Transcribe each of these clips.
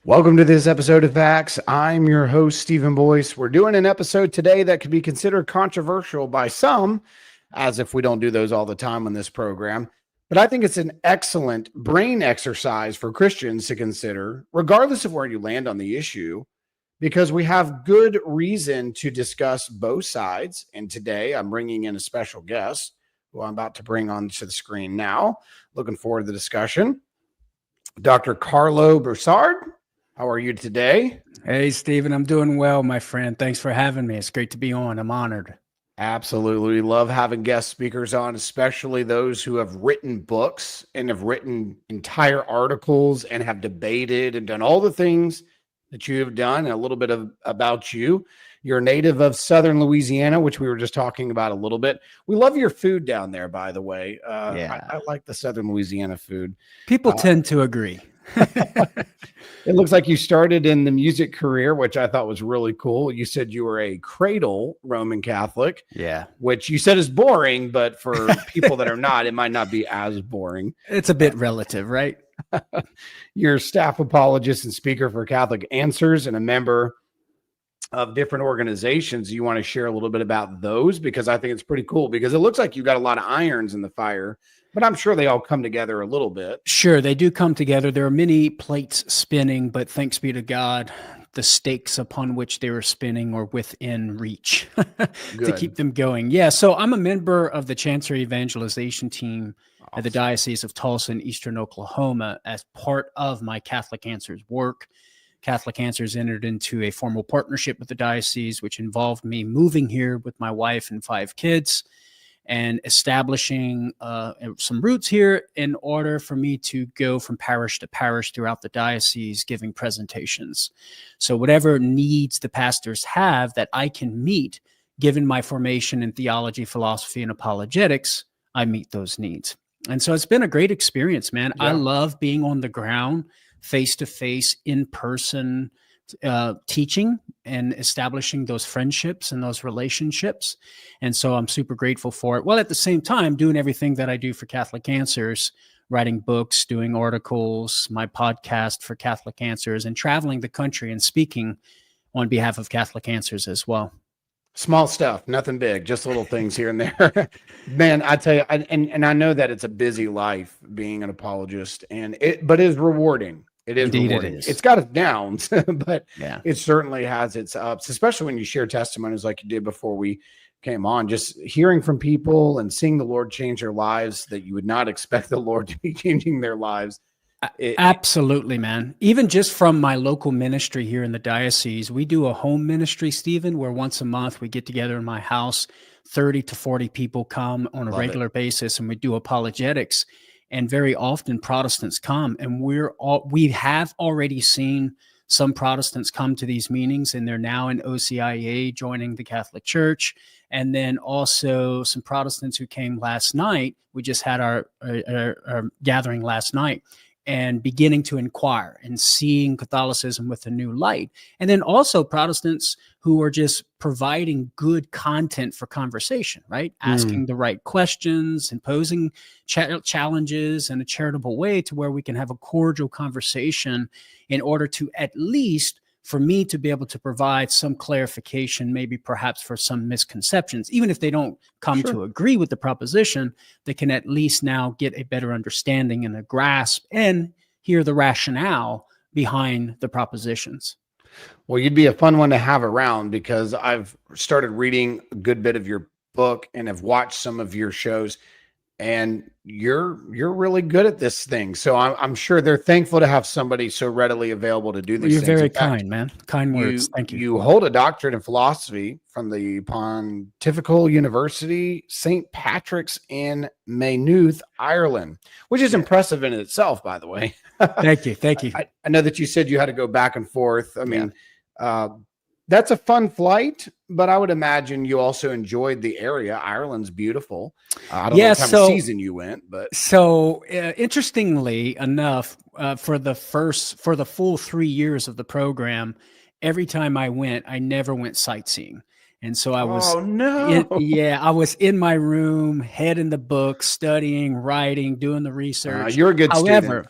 Welcome to this episode of Facts. I'm your host, Stephen Boyce. We're doing an episode today that could be considered controversial by some, as if we don't do those all the time on this program. But I think it's an excellent brain exercise for Christians to consider, regardless of where you land on the issue, because we have good reason to discuss both sides. And today I'm bringing in a special guest who I'm about to bring onto the screen now. Looking forward to the discussion. Dr. Karlo Broussard. How are you today? Hey, Stephen, I'm doing well, my friend. Thanks for having me. It's great to be on. I'm honored. Absolutely. We love having guest speakers on, especially those who have written books and have written entire articles and have debated and done all the things that you have done. And a little bit about you. You're a native of Southern Louisiana, which we were just talking about a little bit. We love your food down there, by the way. I like the Southern Louisiana food. People tend to agree. It looks like you started in the music career, which I thought was really cool. You said you were a cradle Roman Catholic, which you said is boring, but for people that are not, it might not be as boring. It's a bit relative, right? You're a staff apologist and speaker for Catholic Answers and a member of different organizations. You want to share a little bit about those? Because I think it's pretty cool, because it looks like you've got a lot of irons in the fire, but I'm sure they all come together a little bit. Sure, they do come together. There are many plates spinning, but thanks be to God, the stakes upon which they were spinning are within reach to keep them going. Yeah, so I'm a member of the Chancery Evangelization team at the Diocese of Tulsa in Eastern Oklahoma as part of my Catholic Answers work. Catholic Answers entered into a formal partnership with the diocese, which involved me moving here with my wife and 5 kids and establishing some roots here in order for me to go from parish to parish throughout the diocese, giving presentations. So whatever needs the pastors have that I can meet, given my formation in theology, philosophy, and apologetics, I meet those needs. And so it's been a great experience, man. Yeah. I love being on the ground, face-to-face, in-person teaching and establishing those friendships and those relationships. And so I'm super grateful for it. While at the same time, doing everything that I do for Catholic Answers, writing books, doing articles, my podcast for Catholic Answers, and traveling the country and speaking on behalf of Catholic Answers as well. Small stuff, nothing big, just little things here and there. Man, I tell you, and I know that it's a busy life being an apologist, but it is rewarding. It is Indeed rewarding. It is. It's got its downs, but it certainly has its ups, especially when you share testimonies like you did before we came on, just hearing from people and seeing the Lord change their lives that you would not expect the Lord to be changing their lives. Absolutely, man. Even just from my local ministry here in the diocese, we do a home ministry, Stephen, where once a month we get together in my house, 30 to 40 people come on a regular basis, and we do apologetics. And very often Protestants come, and we have already seen some Protestants come to these meetings, and they're now in OCIA joining the Catholic Church. And then also some Protestants who came last night. We just had our gathering last night, and beginning to inquire and seeing Catholicism with a new light. And then also Protestants who are just providing good content for conversation, right? Asking the right questions and posing challenges in a charitable way to where we can have a cordial conversation in order to at least for me to be able to provide some clarification, maybe perhaps for some misconceptions. Even if they don't come to agree with the proposition, they can at least now get a better understanding and a grasp and hear the rationale behind the propositions. Well, you'd be a fun one to have around, because I've started reading a good bit of your book and have watched some of your shows, and you're really good at this thing. So I'm sure they're thankful to have somebody so readily available to do these things. You're very fact, kind, man. Kind words. Thank you. You hold a doctorate in philosophy from the Pontifical University, St. Patrick's in Maynooth, Ireland, which is impressive in itself, by the way. Thank you. Thank you. I know that you said you had to go back and forth. I mean, that's a fun flight, but I would imagine you also enjoyed the area. Ireland's beautiful. I don't know what time of season you went, but interestingly enough, for the full 3 years of the program, every time I went, I never went sightseeing. And so I was, I was in my room, head in the book, studying, writing, doing the research. You're a good student.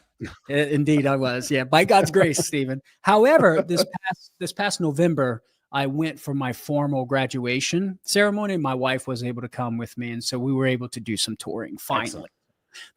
Indeed, I was. Yeah, by God's grace, Stephen. However, this past November, I went for my formal graduation ceremony. My wife was able to come with me, and so we were able to do some touring. Finally, Excellent.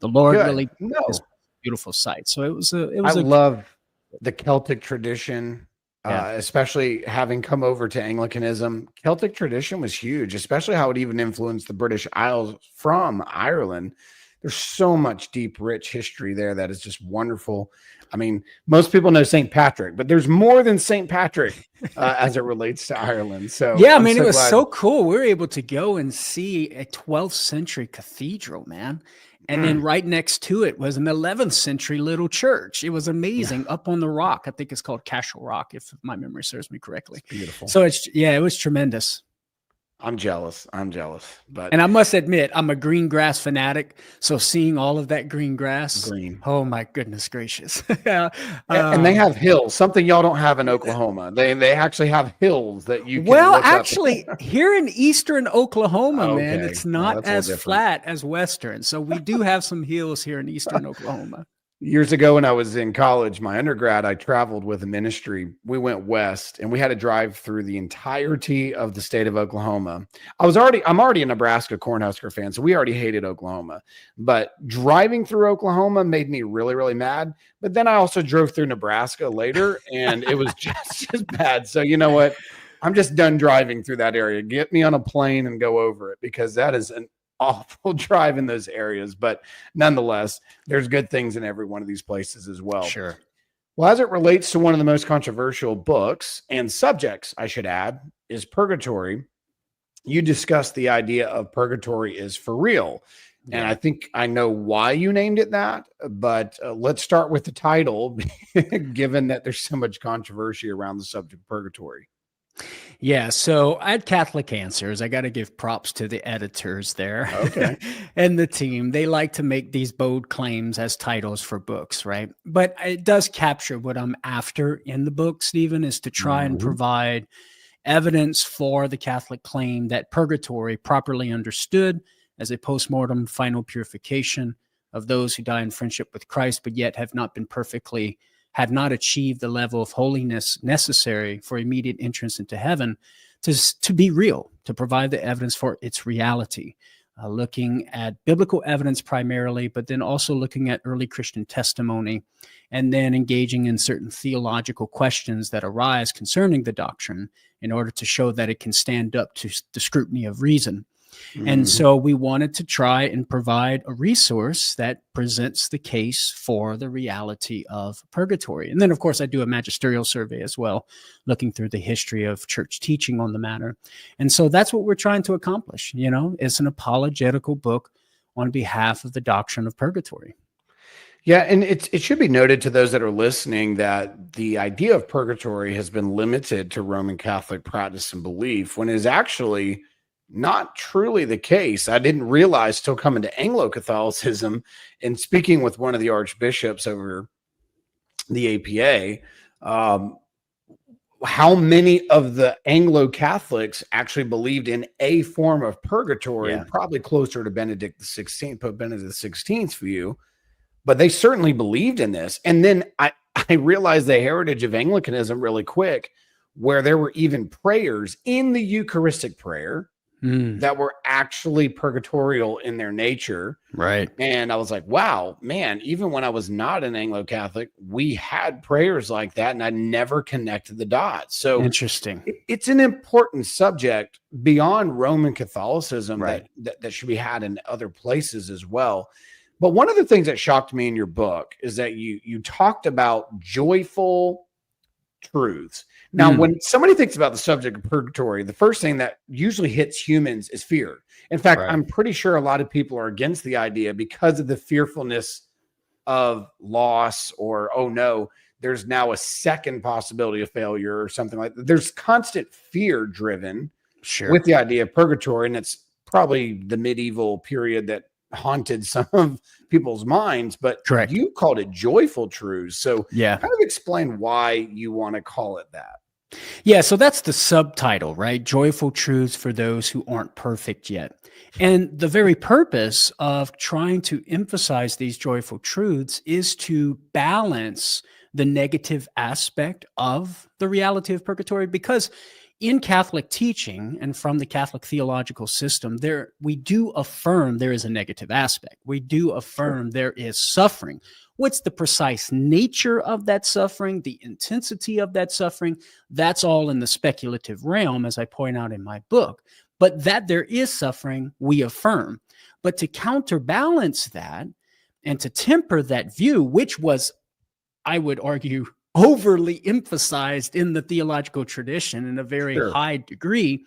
the Lord Good. really No, this beautiful sight. So it was I a love the Celtic tradition, yeah. especially having come over to Anglicanism. Celtic tradition was huge, especially how it even influenced the British Isles from Ireland. There's so much deep, rich history there that is just wonderful. I mean, most people know St. Patrick, but there's more than St. Patrick as it relates to Ireland. So Yeah, I I'm mean, it so was glad. so cool. We were able to go and see a 12th century cathedral, man. And then right next to it was an 11th century little church. It was amazing up on the rock. I think it's called Cashel Rock, if my memory serves me correctly. It's beautiful. So it was tremendous. I'm jealous. But And I must admit, I'm a green grass fanatic. So seeing all of that green grass, oh my goodness gracious. And they have hills, something y'all don't have in Oklahoma. They actually have hills that you can look actually, up. here in eastern Oklahoma, man, Okay. it's not That's a as little different. flat as western. So we do have some hills here in eastern Oklahoma. Years ago, when I was in college, my undergrad, I traveled with a ministry. We went west, and we had to drive through the entirety of the state of Oklahoma. I'm already a Nebraska Cornhusker fan, so we already hated Oklahoma. But driving through Oklahoma made me really, really mad. But then I also drove through Nebraska later, and it was just as bad. So you know what? I'm just done driving through that area. Get me on a plane and go over it, because that is an awful drive in those areas. But nonetheless, there's good things in every one of these places as well. Sure. Well, as it relates to one of the most controversial books and subjects, I should add, is Purgatory. You discussed the idea of Purgatory Is for real. And I think I know why you named it that, but let's start with the title, given that there's so much controversy around the subject of purgatory. Yeah, so I had Catholic Answers. I got to give props to the editors there. Okay. And the team. They like to make these bold claims as titles for books, right? But it does capture what I'm after in the book, Stephen, is to try and provide evidence for the Catholic claim that purgatory, properly understood as a postmortem final purification of those who die in friendship with Christ, but yet have not achieved the level of holiness necessary for immediate entrance into heaven, to be real, to provide the evidence for its reality, looking at biblical evidence primarily, but then also looking at early Christian testimony, and then engaging in certain theological questions that arise concerning the doctrine in order to show that it can stand up to the scrutiny of reason. And so we wanted to try and provide a resource that presents the case for the reality of purgatory. And then, of course, I do a magisterial survey as well, looking through the history of church teaching on the matter. And so that's what we're trying to accomplish. You know, it's an apologetical book on behalf of the doctrine of purgatory. Yeah, and it should be noted to those that are listening that the idea of purgatory has been limited to Roman Catholic practice and belief, when it is actually not truly the case. I didn't realize till coming to Anglo-Catholicism and speaking with one of the archbishops over the APA, how many of the Anglo-Catholics actually believed in a form of purgatory, probably closer to Benedict XVI, Pope Benedict XVI's view, but they certainly believed in this. And then I realized the heritage of Anglicanism really quick, where there were even prayers in the Eucharistic prayer that were actually purgatorial in their nature. Right. And I was like, wow, man, even when I was not an Anglo-Catholic, we had prayers like that, and I never connected the dots. So interesting. It's an important subject beyond Roman Catholicism that should be had in other places as well. But one of the things that shocked me in your book is that you talked about joyful truths. Now, when somebody thinks about the subject of purgatory, the first thing that usually hits humans is fear. In fact, I'm pretty sure a lot of people are against the idea because of the fearfulness of loss, or, oh no, there's now a second possibility of failure or something like that. There's constant fear driven with the idea of purgatory. And it's probably the medieval period that haunted some of people's minds, but you called it joyful truths. So kind of explain why you want to call it that. Yeah, so that's the subtitle, right? Joyful truths for those who aren't perfect yet. And the very purpose of trying to emphasize these joyful truths is to balance the negative aspect of the reality of purgatory, because in Catholic teaching and from the Catholic theological system, we do affirm there is a negative aspect. We do affirm there is suffering. What's the precise nature of that suffering, the intensity of that suffering? That's all in the speculative realm, as I point out in my book. But that there is suffering, we affirm. But to counterbalance that and to temper that view, which was, I would argue, overly emphasized in the theological tradition in a very high degree,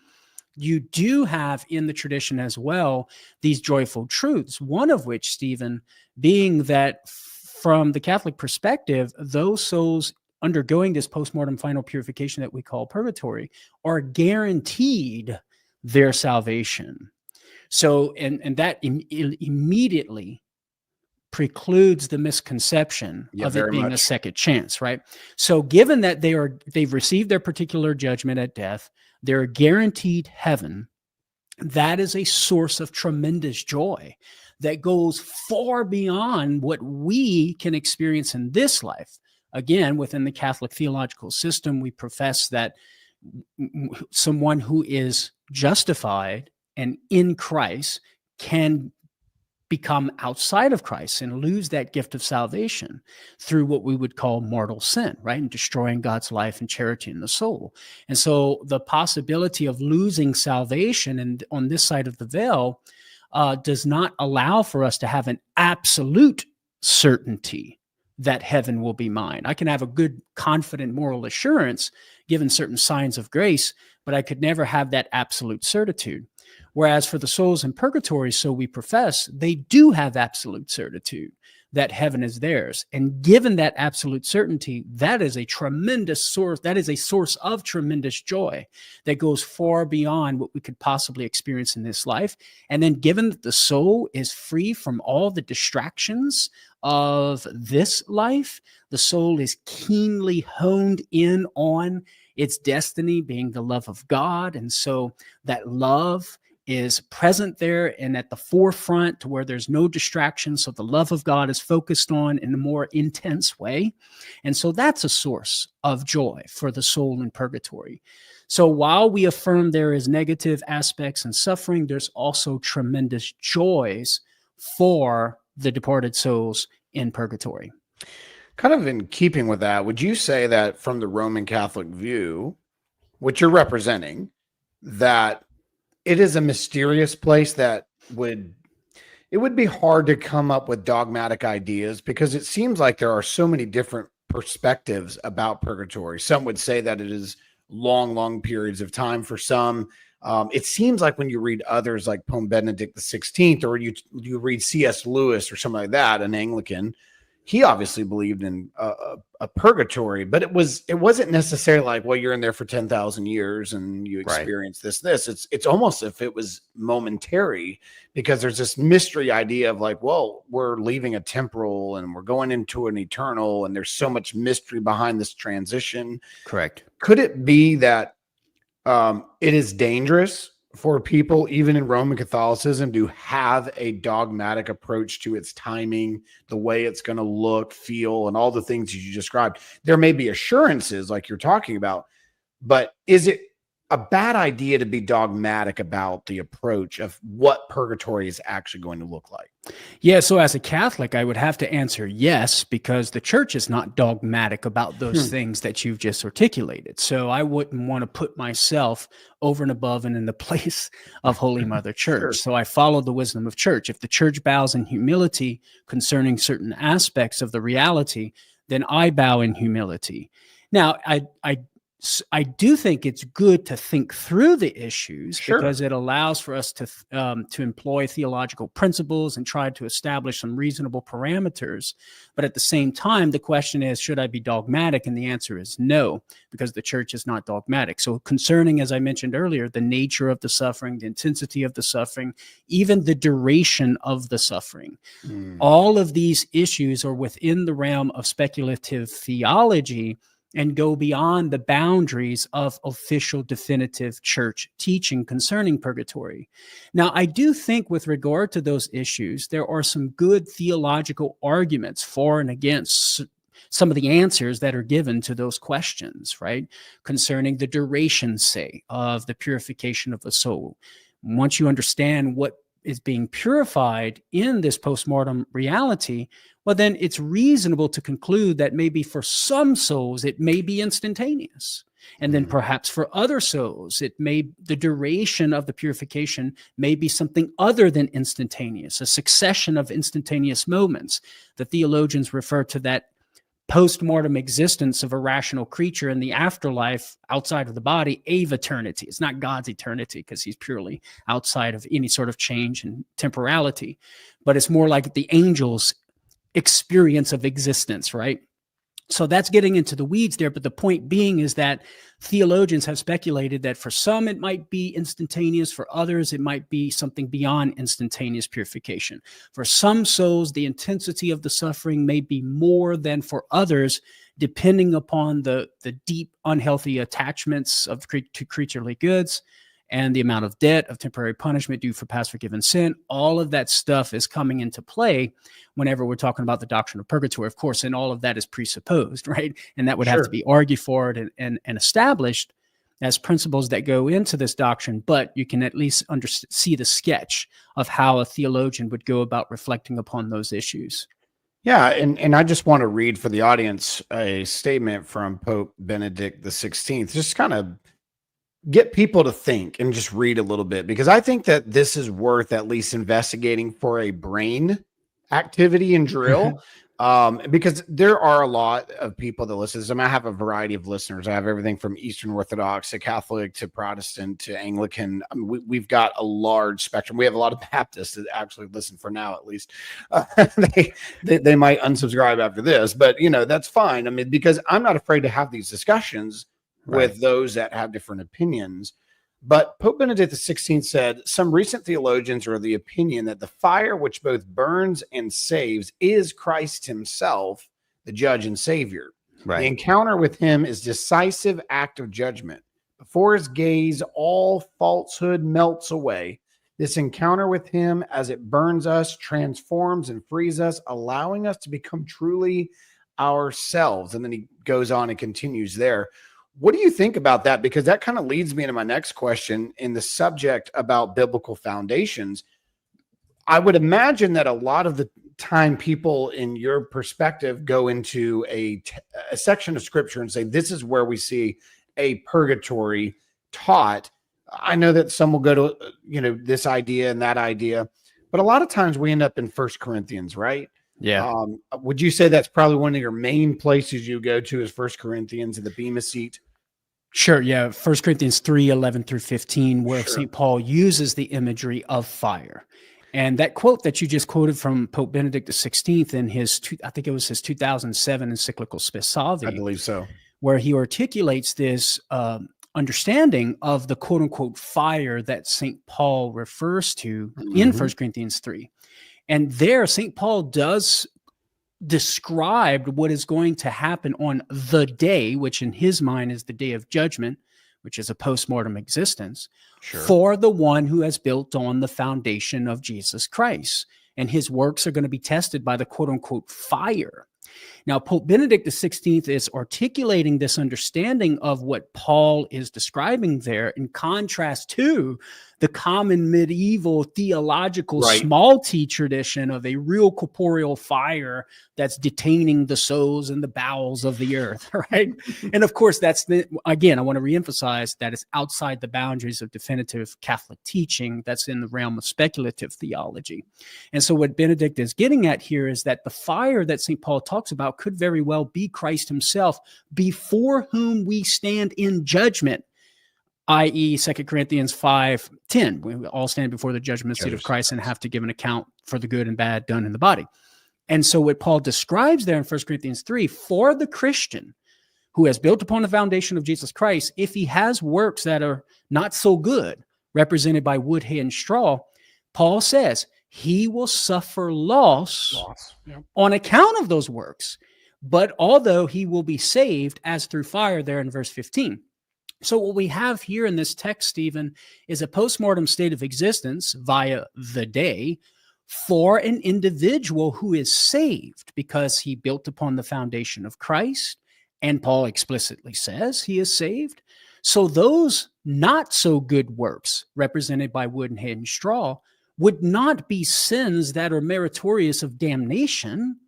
you do have in the tradition as well these joyful truths, one of which, Stephen, being that from the Catholic perspective, those souls undergoing this postmortem final purification that we call purgatory are guaranteed their salvation. So, and that immediately precludes the misconception of it being a second chance, right? So given that they've received their particular judgment at death, they're guaranteed heaven, that is a source of tremendous joy that goes far beyond what we can experience in this life. Again, within the Catholic theological system, we profess that someone who is justified and in Christ can become outside of Christ and lose that gift of salvation through what we would call mortal sin, right? And destroying God's life and charity in the soul. And so the possibility of losing salvation and on this side of the veil does not allow for us to have an absolute certainty that heaven will be mine. I can have a good, confident moral assurance given certain signs of grace, but I could never have that absolute certitude. Whereas for the souls in purgatory, so we profess, they do have absolute certitude that heaven is theirs. And given that absolute certainty, that is a tremendous source. That is a source of tremendous joy that goes far beyond what we could possibly experience in this life. And then given that the soul is free from all the distractions of this life, the soul is keenly honed in on its destiny being the love of God. And so that love is present there and at the forefront to where there's no distraction. So the love of God is focused on in a more intense way. And so that's a source of joy for the soul in purgatory. So while we affirm there is negative aspects and suffering, there's also tremendous joys for the departed souls in purgatory. Kind of in keeping with that, would you say that from the Roman Catholic view, which you're representing, that it is a mysterious place that it would be hard to come up with dogmatic ideas, because it seems like there are so many different perspectives about purgatory. Some would say that it is long periods of time. For some, it seems like when you read others like Pope Benedict XVI, or you read C.S. Lewis or something like that, an Anglican, he obviously believed in a purgatory, but it wasn't necessarily like, well, you're in there for 10,000 years and you experience this. It's almost if it was momentary, because there's this mystery idea of like, well, we're leaving a temporal and we're going into an eternal, and there's so much mystery behind this transition. Correct. Could it be that it is dangerous for people, even in Roman Catholicism, to have a dogmatic approach to its timing, the way it's going to look, feel, and all the things you described? There may be assurances like you're talking about, but is it a bad idea to be dogmatic about the approach of what purgatory is actually going to look like? Yeah, so as a Catholic, I would have to answer yes, because the church is not dogmatic about those things that you've just articulated. So I wouldn't want to put myself over and above and in the place of Holy Mother Church. Sure. So I follow the wisdom of church. If the church bows in humility concerning certain aspects of the reality, then I bow in humility. Now, I do think it's good to think through the issues, because it allows for us to employ theological principles and try to establish some reasonable parameters. But at the same time, the question is, should I be dogmatic? And the answer is no, because the church is not dogmatic. So concerning, as I mentioned earlier, the nature of the suffering, the intensity of the suffering, even the duration of the suffering, all of these issues are within the realm of speculative theology. and go beyond the boundaries of official definitive church teaching concerning purgatory. Now, I do think with regard to those issues, there are some good theological arguments for and against some of the answers that are given to those questions, right? Concerning the duration, say, of the purification of the soul. Once you understand what is being purified in this postmortem reality, well, then it's reasonable to conclude that maybe for some souls, it may be instantaneous. And then perhaps for other souls, the duration of the purification may be something other than instantaneous, a succession of instantaneous moments. The theologians refer to that post-mortem existence of a rational creature in the afterlife outside of the body, eternity. It's not God's eternity because he's purely outside of any sort of change and temporality, but it's more like the angels' experience of existence, right? So that's getting into the weeds there. But the point being is that theologians have speculated that for some, it might be instantaneous. For others, it might be something beyond instantaneous purification. For some souls, the intensity of the suffering may be more than for others, depending upon the deep, unhealthy attachments to creaturely goods and the amount of debt of temporary punishment due for past forgiven sin. All of that stuff is coming into play whenever we're talking about the doctrine of purgatory, of course, and all of that is presupposed, right? And that would have to be argued for and established as principles that go into this doctrine, but you can at least see the sketch of how a theologian would go about reflecting upon those issues. Yeah, and I just want to read for the audience a statement from Pope Benedict XVI, just kind of get people to think and just read a little bit, because I think that this is worth at least investigating for a brain activity and drill. Because there are a lot of people that listen to this. I mean, I have a variety of listeners. I have everything from Eastern Orthodox to Catholic to Protestant to Anglican. I mean, we've got a large spectrum. We have a lot of Baptists that actually listen for now, at least. They might unsubscribe after this, but that's fine. I mean, because I'm not afraid to have these discussions with those that have different opinions. But Pope Benedict XVI said, some recent theologians are of the opinion that the fire which both burns and saves is Christ himself, the judge and savior. Right. The encounter with him is decisive act of judgment. Before his gaze, all falsehood melts away. This encounter with him, as it burns us, transforms and frees us, allowing us to become truly ourselves. And then he goes on and continues there. What do you think about that? Because that kind of leads me into my next question in the subject about biblical foundations. I would imagine that a lot of the time people in your perspective go into a section of scripture and say, this is where we see a purgatory taught. I know that some will go to, this idea and that idea, but a lot of times we end up in 1 Corinthians, right? Yeah. Would you say that's probably one of your main places you go to is 1 Corinthians and the Bema Seat? Sure. Yeah. 1 Corinthians 3:11-15, where St. Paul uses the imagery of fire. And that quote that you just quoted from Pope Benedict XVI in his 2007 encyclical Spesavi, I believe so, where he articulates this understanding of the quote unquote fire that St. Paul refers to in 1 Corinthians 3. And there, St. Paul does describe what is going to happen on the day, which in his mind is the day of judgment, which is a post-mortem existence, for the one who has built on the foundation of Jesus Christ. And his works are going to be tested by the quote-unquote fire. Now, Pope Benedict XVI is articulating this understanding of what Paul is describing there in contrast to the common medieval theological small t tradition of a real corporeal fire that's detaining the souls and the bowels of the earth, right? And of course, again, I want to reemphasize that it's outside the boundaries of definitive Catholic teaching. That's in the realm of speculative theology. And so what Benedict is getting at here is that the fire that St. Paul talks about could very well be Christ himself, before whom we stand in judgment, i.e. 2 Corinthians 5:10. We all stand before the judgment seat of Christ and have to give an account for the good and bad done in the body. And so what Paul describes there in 1 Corinthians 3, for the Christian who has built upon the foundation of Jesus Christ, if he has works that are not so good, represented by wood, hay, and straw, Paul says he will suffer loss on account of those works, but although he will be saved as through fire there in verse 15. So what we have here in this text, Stephen, is a postmortem state of existence via the day for an individual who is saved because he built upon the foundation of Christ, and Paul explicitly says he is saved. So those not so good works represented by wood and hay and straw would not be sins that are meritorious of damnation.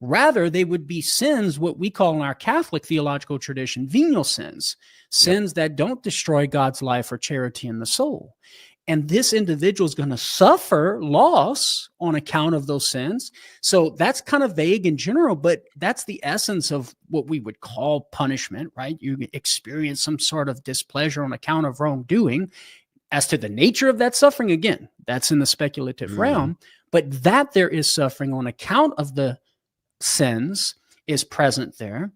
Rather, they would be sins, what we call in our Catholic theological tradition, venial sins, sins that don't destroy God's life or charity in the soul. And this individual is going to suffer loss on account of those sins. So that's kind of vague in general, but that's the essence of what we would call punishment, right? You experience some sort of displeasure on account of wrongdoing. As to the nature of that suffering, again, that's in the speculative realm, but that there is suffering on account of the sins is present there.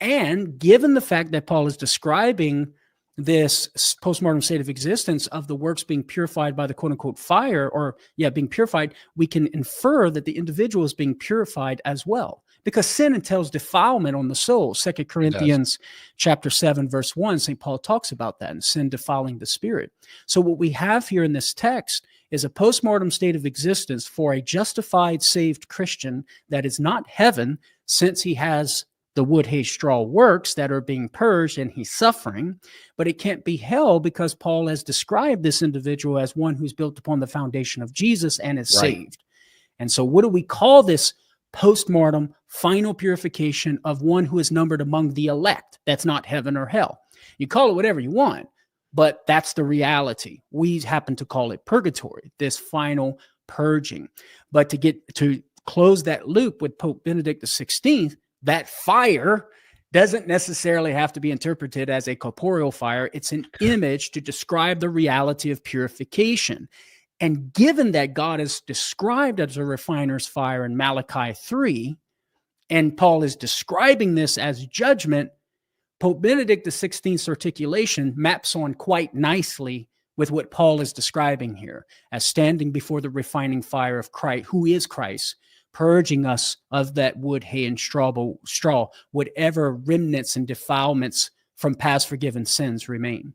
And given the fact that Paul is describing this postmortem state of existence of the works being purified by the quote unquote fire, or being purified, we can infer that the individual is being purified as well, because sin entails defilement on the soul. 2 Corinthians chapter 7, verse 1, St. Paul talks about that, and sin defiling the spirit. So what we have here in this text is a postmortem state of existence for a justified, saved Christian that is not heaven, since he has the wood, hay, straw works that are being purged and he's suffering, but it can't be hell because Paul has described this individual as one who's built upon the foundation of Jesus and is saved. And so what do we call this postmortem final purification of one who is numbered among the elect? That's not heaven or hell. You call it whatever you want, but that's the reality. We happen to call it purgatory, this final purging. But to close that loop with Pope Benedict XVI, that fire doesn't necessarily have to be interpreted as a corporeal fire. It's an image to describe the reality of purification. And given that God is described as a refiner's fire in Malachi 3, and Paul is describing this as judgment, Pope Benedict XVI's articulation maps on quite nicely with what Paul is describing here as standing before the refining fire of Christ, who is Christ, purging us of that wood, hay, and straw, whatever remnants and defilements from past forgiven sins remain.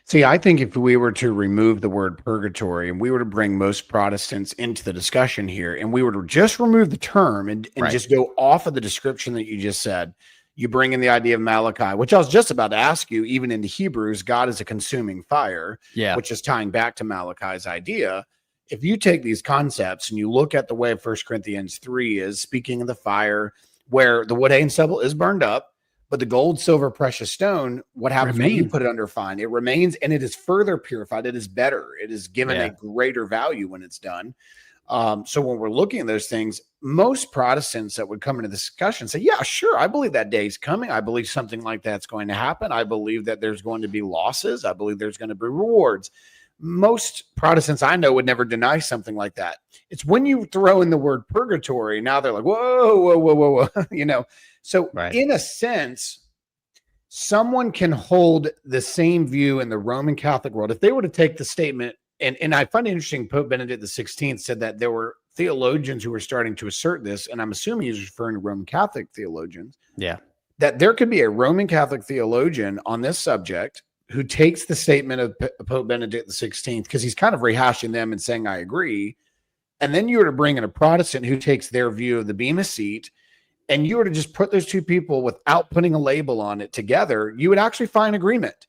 See, I think if we were to remove the word purgatory and we were to bring most Protestants into the discussion here, and we were to just remove the term and just go off of the description that you just said, you bring in the idea of Malachi, which I was just about to ask you, even into Hebrews, God is a consuming fire, which is tying back to Malachi's idea. If you take these concepts and you look at the way 1 Corinthians 3 is speaking of the fire, where the wood, hay, and stubble is burned up, but the gold, silver, precious stone, what happens when you put it under fire? It remains, and it is further purified. It is better. It is given a greater value when it's done. So when we're looking at those things, most Protestants that would come into the discussion say, yeah, sure, I believe that day is coming. I believe something like that's going to happen. I believe that there's going to be losses. I believe there's going to be rewards. Most Protestants I know would never deny something like that. It's when you throw in the word purgatory, now they're like, whoa. So in a sense, someone can hold the same view in the Roman Catholic world. If they were to take the statement, and I find it interesting, Pope Benedict XVI said that there were theologians who were starting to assert this, and I'm assuming he's referring to Roman Catholic theologians. That there could be a Roman Catholic theologian on this subject who takes the statement of Pope Benedict XVI, because he's kind of rehashing them and saying, I agree. And then you were to bring in a Protestant who takes their view of the Bema seat, and you were to just put those two people without putting a label on it together, you would actually find agreement.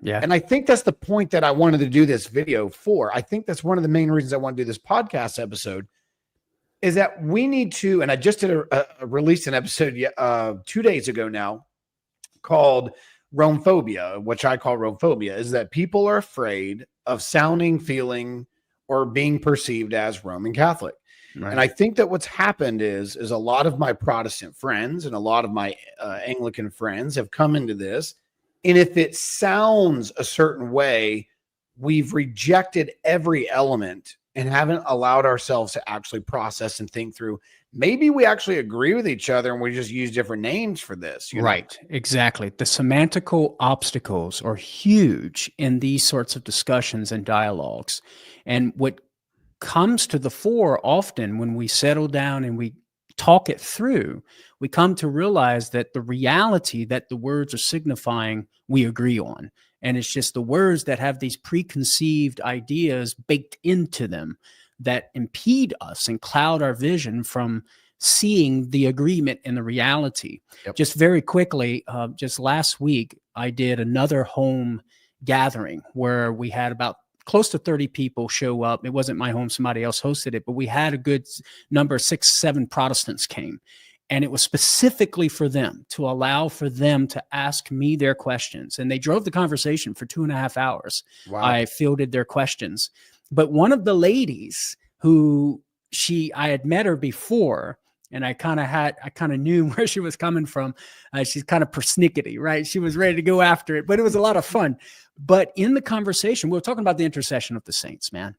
And I think that's the point that I wanted to do this video for. I think that's one of the main reasons I want to do this podcast episode, is that we need to, and I just did released an episode 2 days ago now called Romephobia, which I call Romephobia, is that people are afraid of sounding, feeling, or being perceived as Roman Catholic. And I think that what's happened is a lot of my Protestant friends and a lot of my Anglican friends have come into this. And if it sounds a certain way, we've rejected every element and haven't allowed ourselves to actually process and think through. Maybe we actually agree with each other and we just use different names for this. Exactly. The semantical obstacles are huge in these sorts of discussions and dialogues. And what comes to the fore often when we settle down and we talk it through, we come to realize that the reality that the words are signifying, we agree on. And it's just the words that have these preconceived ideas baked into them that impede us and cloud our vision from seeing the agreement in the reality. Yep. Just very quickly, just last week, I did another home gathering where we had about close to 30 people show up. It wasn't my home, somebody else hosted it, but we had a good number, 6, 7 Protestants came. And it was specifically for them, to allow for them to ask me their questions. And they drove the conversation for 2.5 hours. Wow. I fielded their questions. But one of the ladies who I had met her before, and I kind of knew where she was coming from. She's kind of persnickety, right? She was ready to go after it, but it was a lot of fun. But in the conversation, we were talking about the intercession of the saints, man.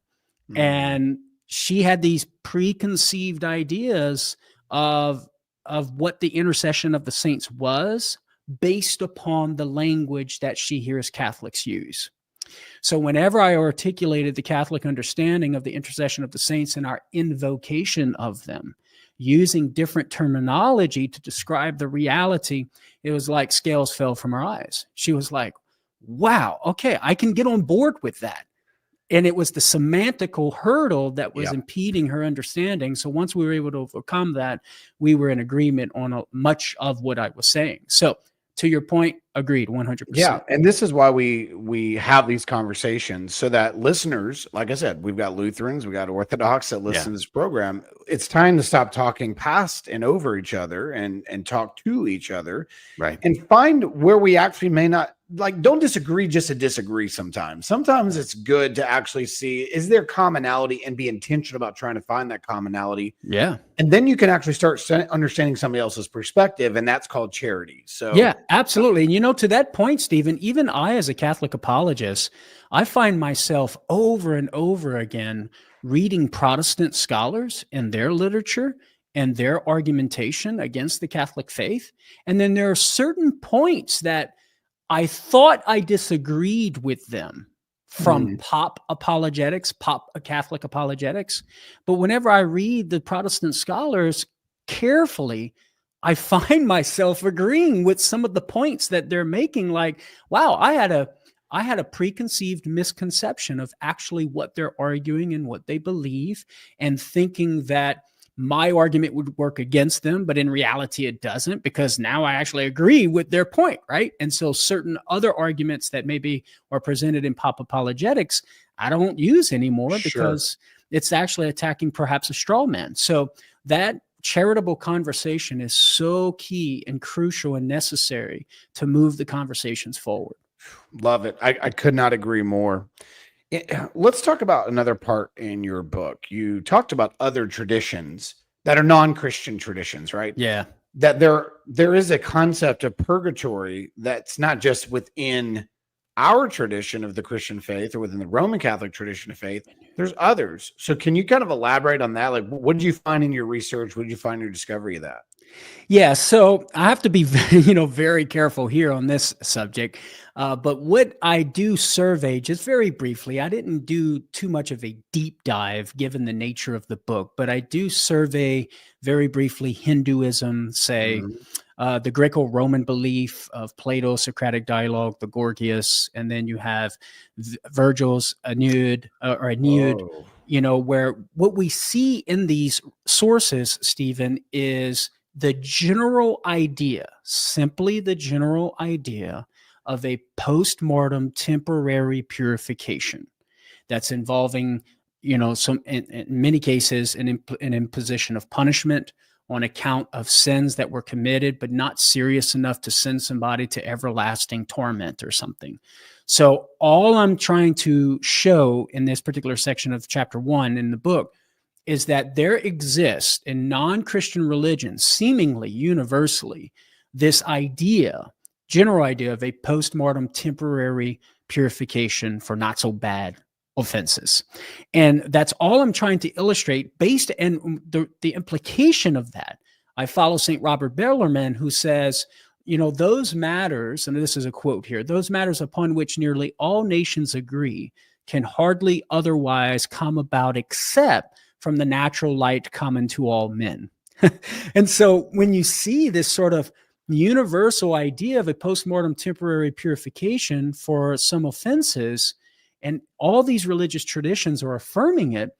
Mm. And she had these preconceived ideas of what the intercession of the saints was based upon the language that she hears Catholics use. So whenever I articulated the Catholic understanding of the intercession of the saints and our invocation of them, using different terminology to describe the reality, it was like scales fell from her eyes. She was like, wow, okay, I can get on board with that. And it was the semantical hurdle that was impeding her understanding. So once we were able to overcome that, we were in agreement on much of what I was saying. So to your point, agreed, 100%. Yeah, and this is why we have these conversations, so that listeners, like I said, we've got Lutherans, we got Orthodox that listen to this program. It's time to stop talking past and over each other and talk to each other, right? And find where we actually may not, like, don't disagree just to disagree sometimes. Sometimes it's good to actually see, is there commonality, and be intentional about trying to find that commonality. Yeah. And then you can actually start understanding somebody else's perspective, and that's called charity. So yeah, absolutely. And to that point, Stephen, even I, as a Catholic apologist, I find myself over and over again reading Protestant scholars and their literature and their argumentation against the Catholic faith. And then there are certain points that I thought I disagreed with them from pop Catholic apologetics. But whenever I read the Protestant scholars carefully, I find myself agreeing with some of the points that they're making. Like, wow, I had a preconceived misconception of actually what they're arguing and what they believe, and thinking that my argument would work against them, but in reality it doesn't, because now I actually agree with their point, right? And so certain other arguments that maybe are presented in pop apologetics, I don't use anymore because it's actually attacking perhaps a straw man. So that charitable conversation is so key and crucial and necessary to move the conversations forward. Love it. I could not agree more. Let's talk about another part in your book. You talked about other traditions that are non-Christian traditions, right? Yeah. That there is a concept of purgatory that's not just within our tradition of the Christian faith or within the Roman Catholic tradition of faith. There's others. So can you kind of elaborate on that? Like, what did you find in your research? What did you find in your discovery of that? Yeah, so I have to be, very careful here on this subject. But what I do survey, just very briefly, I didn't do too much of a deep dive given the nature of the book, but I do survey very briefly Hinduism, say, the Greco-Roman belief of Plato's Socratic dialogue, the Gorgias, and then you have Virgil's Aeneid, where what we see in these sources, Stephen, is the general idea, simply the general idea of a post-mortem temporary purification that's involving, some, in many cases, an imposition of punishment on account of sins that were committed, but not serious enough to send somebody to everlasting torment or something. So all I'm trying to show in this particular section of chapter 1 in the book is that there exists in non-Christian religions, seemingly universally, this general idea of a post-mortem temporary purification for not so bad offenses. And that's all I'm trying to illustrate and the implication of that. I follow St. Robert Bellarmine, who says, those matters, and this is a quote here, those matters upon which nearly all nations agree can hardly otherwise come about except from the natural light common to all men. And so when you see this sort of universal idea of a postmortem temporary purification for some offenses, and all these religious traditions are affirming it,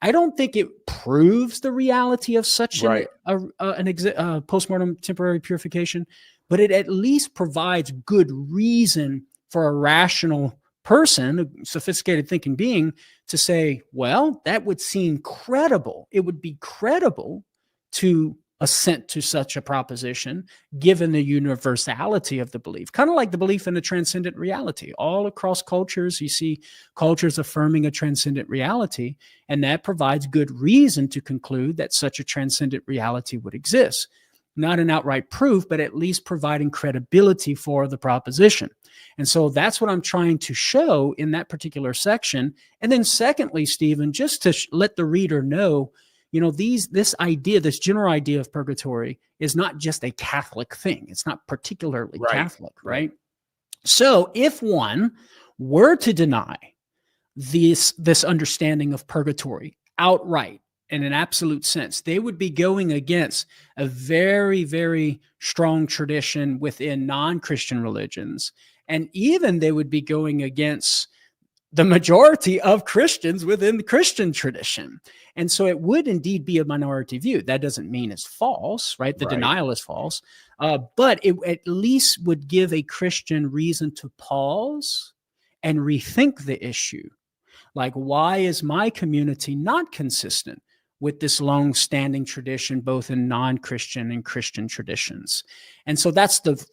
I don't think it proves the reality of such Right. an postmortem temporary purification, but it at least provides good reason for a rational person, a sophisticated thinking being, to say, well, that would seem credible. It would be credible to assent to such a proposition, given the universality of the belief. Kind of like the belief in a transcendent reality. All across cultures, you see cultures affirming a transcendent reality, and that provides good reason to conclude that such a transcendent reality would exist. Not an outright proof, but at least providing credibility for the proposition. And so that's what I'm trying to show in that particular section. And then secondly, Stephen, just to let the reader know, this general idea of purgatory is not just a Catholic thing. It's not particularly Catholic, right? So if one were to deny this understanding of purgatory outright, in an absolute sense, they would be going against a very, very strong tradition within non-Christian religions. And even they would be going against the majority of Christians within the Christian tradition. And so it would indeed be a minority view. That doesn't mean it's false, right? The denial is false. But it at least would give a Christian reason to pause and rethink the issue. Like, why is my community not consistent with this long-standing tradition, both in non-Christian and Christian traditions? And so that's the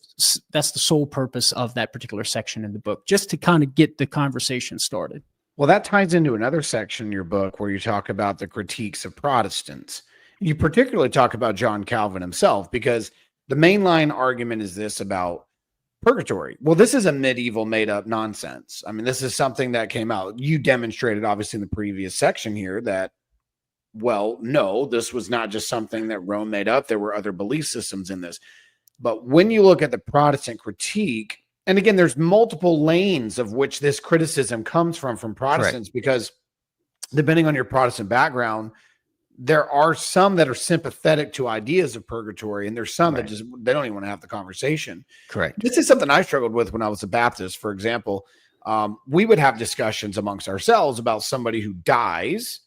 sole purpose of that particular section in the book, just to kind of get the conversation started. Well, that ties into another section in your book where you talk about the critiques of Protestants. You particularly talk about John Calvin himself, because the mainline argument is this about purgatory. Well, this is a medieval made-up nonsense. I mean, this is something that came out. You demonstrated, obviously, in the previous section here that, well, no, this was not just something that Rome made up. There were other belief systems in this. But when you look at the Protestant critique, and again, there's multiple lanes of which this criticism comes from Protestants, because depending on your Protestant background, there are some that are sympathetic to ideas of purgatory, and there's some that just, they don't even want to have the conversation. Correct. This is something I struggled with when I was a Baptist, for example. We would have discussions amongst ourselves about somebody who dies.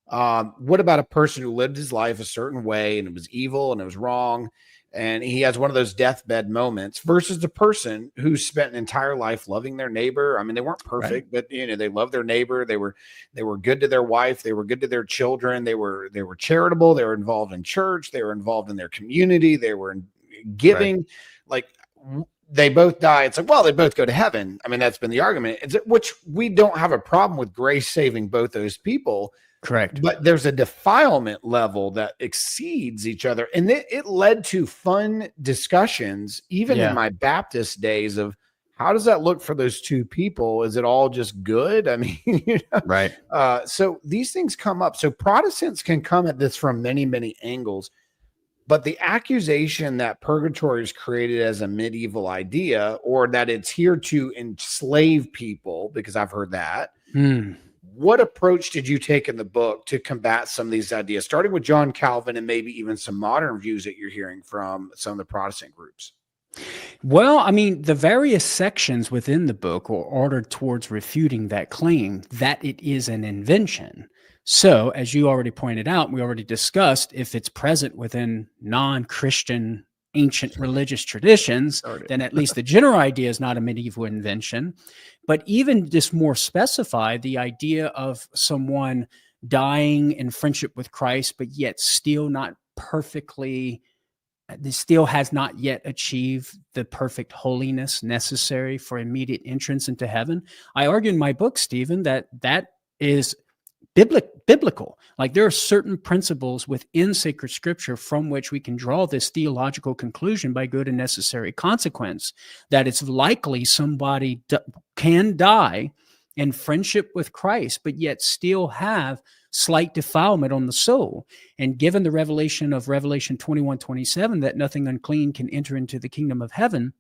What about a person who lived his life a certain way and it was evil and it was wrong, and he has one of those deathbed moments, versus the person who spent an entire life loving their neighbor? I mean, they weren't perfect, but they loved their neighbor. They were good to their wife. They were good to their children. They were charitable. They were involved in church. They were involved in their community. They were giving. Like, they both die. It's like, well, they both go to heaven. I mean, that's been the argument. Which we don't have a problem with grace saving both those people. Correct. But there's a defilement level that exceeds each other. And it led to fun discussions, even in my Baptist days, of how does that look for those two people? Is it all just good? I mean, Right. So these things come up. So Protestants can come at this from many, many angles. But the accusation that purgatory is created as a medieval idea, or that it's here to enslave people, because I've heard that. What approach did you take in the book to combat some of these ideas, starting with John Calvin and maybe even some modern views that you're hearing from some of the Protestant groups? Well, I mean, the various sections within the book are ordered towards refuting that claim that it is an invention. So, as you already pointed out, we already discussed, if it's present within non-Christian ancient religious traditions, then at least the general idea is not a medieval invention. But even just more specify the idea of someone dying in friendship with Christ, but yet still not perfectly, still has not yet achieved the perfect holiness necessary for immediate entrance into heaven. I argue in my book, Stephen, that is biblical. Like, there are certain principles within sacred scripture from which we can draw this theological conclusion by good and necessary consequence, that it's likely somebody can die in friendship with Christ, but yet still have slight defilement on the soul. And given the revelation of Revelation 21:27, that nothing unclean can enter into the kingdom of heaven,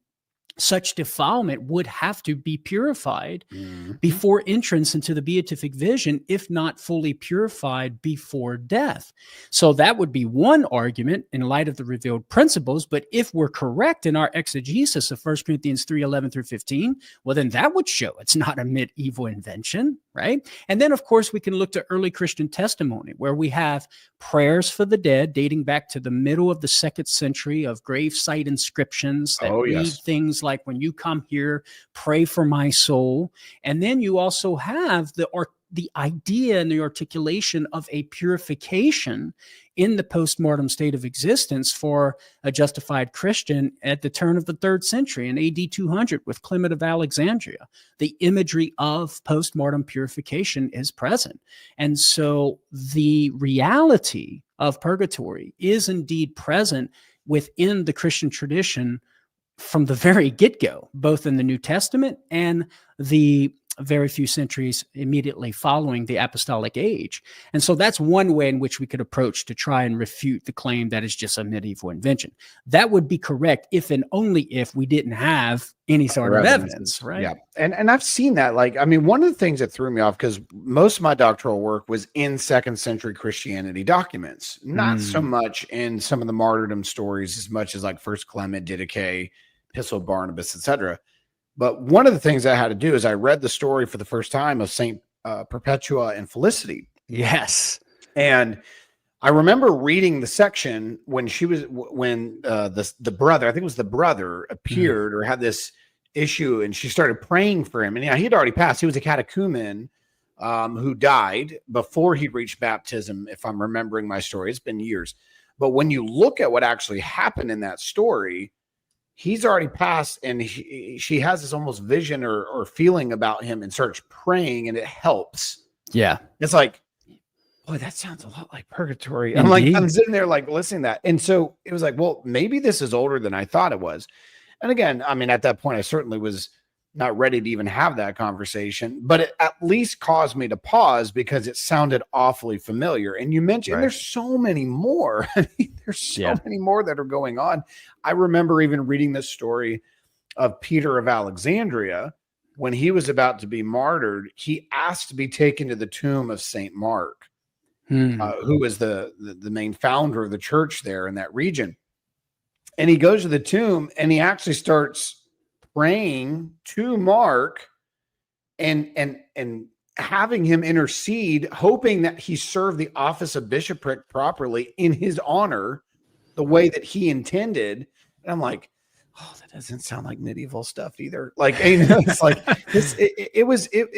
such defilement would have to be purified Mhm. before entrance into the beatific vision, if not fully purified before death. So that would be one argument in light of the revealed principles. But if we're correct in our exegesis of 1 Corinthians 3:11 through 15, well, then that would show it's not a medieval invention, right? And then, of course, we can look to early Christian testimony, where we have prayers for the dead dating back to the middle of the 2nd century of gravesite inscriptions that read things like, when you come here, pray for my soul. And then you also have the idea and the articulation of a purification in the postmortem state of existence for a justified Christian at the turn of the 3rd century in AD 200 with Clement of Alexandria. The imagery of postmortem purification is present. And so the reality of purgatory is indeed present within the Christian tradition from the very get-go, both in the New Testament and the very few centuries immediately following the apostolic age. And so that's one way in which we could approach to try and refute the claim that it's just a medieval invention. That would be correct if and only if we didn't have any sort of evidence, right? Yeah. And I've seen that. Like, I mean, one of the things that threw me off, because most of my doctoral work was in 2nd century Christianity documents, not so much in some of the martyrdom stories as much as like 1st Clement, Didache, Epistle of Barnabas, etc. But one of the things I had to do is I read the story for the first time of Saint Perpetua and Felicity. Yes. And I remember reading the section when the brother, I think it was the brother, appeared or had this issue, and she started praying for him. And he'd already passed. He was a catechumen who died before he reached baptism, if I'm remembering my story. It's been years. But when you look at what actually happened in that story, he's already passed, and she has this almost vision or feeling about him and starts praying, and it helps. Yeah. It's like, boy, that sounds a lot like purgatory. I'm sitting there like listening to that. And so it was like, well, maybe this is older than I thought it was. And again, I mean, at that point, I certainly was not ready to even have that conversation, but it at least caused me to pause because it sounded awfully familiar. And you mentioned there's so many more. I mean, there's so many more that are going on. I remember even reading this story of Peter of Alexandria. When he was about to be martyred, he asked to be taken to the tomb of St. Mark, who was the main founder of the church there in that region. And he goes to the tomb and he actually starts praying to Mark and having him intercede, hoping that he served the office of bishopric properly in his honor, the way that he intended. And I'm like, oh, that doesn't sound like medieval stuff either. Like, it's like this. It